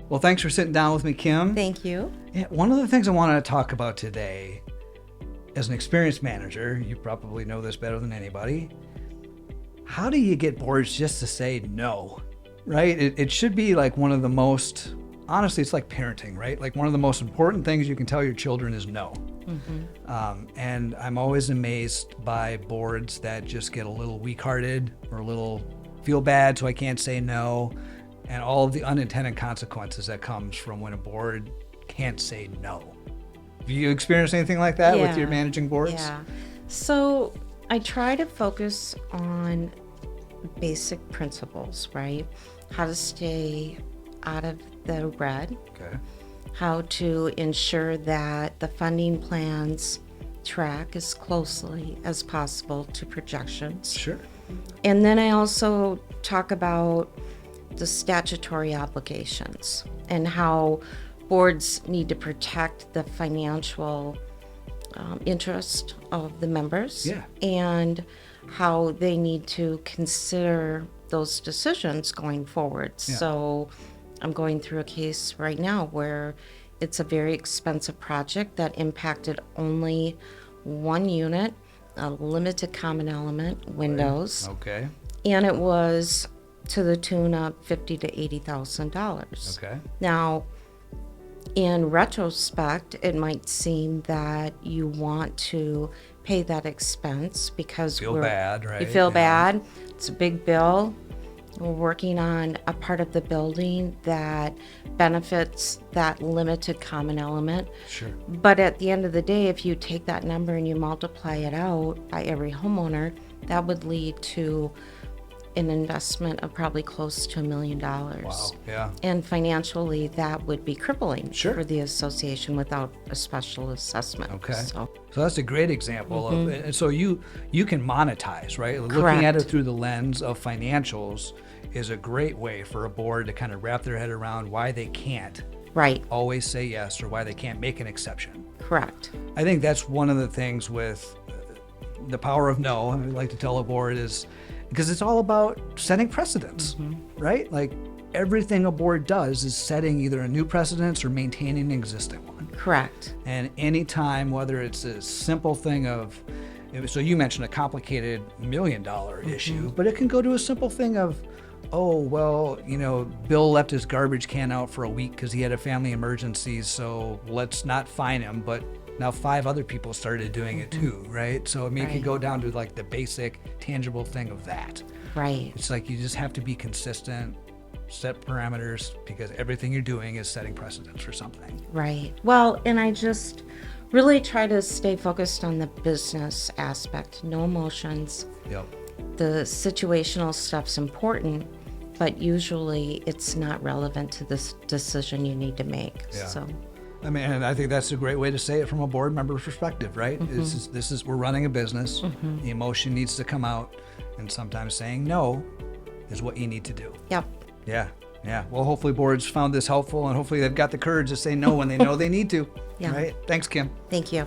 Well, thanks for sitting down with me, Kim. Thank you. Yeah, one of the things I want to talk about today, as an experienced manager, you probably know this better than anybody. How do you get boards just to say no, right? It should be like one of the most, honestly, it's like parenting, right? Like one of the most important things you can tell your children is no. And I'm always amazed by boards that just get a little weak-hearted or a little feel bad, so I can't say no, and all of the unintended consequences that comes from when a board can't say no. Have you experienced anything like that with your managing boards? Yeah. So I try to focus on basic principles, right? How to stay out of the red. Okay. How to ensure that the funding plans track as closely as possible to projections. Sure. And then I also talk about the statutory obligations and how boards need to protect the financial interest of the members. Yeah. And how they need to consider those decisions going forward. Yeah. So I'm going through a case right now where it's a very expensive project that impacted only one unit, a limited common element, windows, Okay. and it was to the tune of $50,000 to $80,000. Okay. Now, in retrospect, it might seem that you want to pay that expense because Feel bad, right? You feel Yeah. bad. It's a big bill. We're working on a part of the building that benefits that limited common element. Sure. But at the end of the day, if you take that number and you multiply it out by every homeowner, that would lead to an investment of probably close to $1 million. Wow. Yeah. And financially, that would be crippling Sure. for the association without a special assessment. Okay. So, So that's a great example of, and so you can monetize, right? Looking at Correct. it through the lens of financials is a great way for a board to kind of wrap their head around why they can't right, always say yes or why they can't make an exception. correct. I think that's one of the things with the power of no, I like to tell a board is, because it's all about setting precedents, right? Like everything a board does is setting either a new precedence or maintaining an existing one. Correct. And anytime, whether it's a simple thing of, so you mentioned a complicated $1 million issue, but it can go to a simple thing of, oh, well, Bill left his garbage can out for a week because he had a family emergency, so let's not fine him. But now 5 other people started doing it too, right? So it could go down to like the basic, tangible thing of that. Right. It's like you just have to be consistent, set parameters, because everything you're doing is setting precedents for something. Right. Well, and I just really try to stay focused on the business aspect, no emotions. Yep. The situational stuff's important, but usually it's not relevant to this decision you need to make. Yeah. So, I mean, and I think that's a great way to say it from a board member perspective, right? This is we're running a business. The emotion needs to come out, and sometimes saying no is what you need to do. yep. Yeah, yeah. Well, hopefully boards found this helpful, and hopefully they've got the courage to say no when they know they need to. Yeah. Right? Thanks, Kim. Thank you.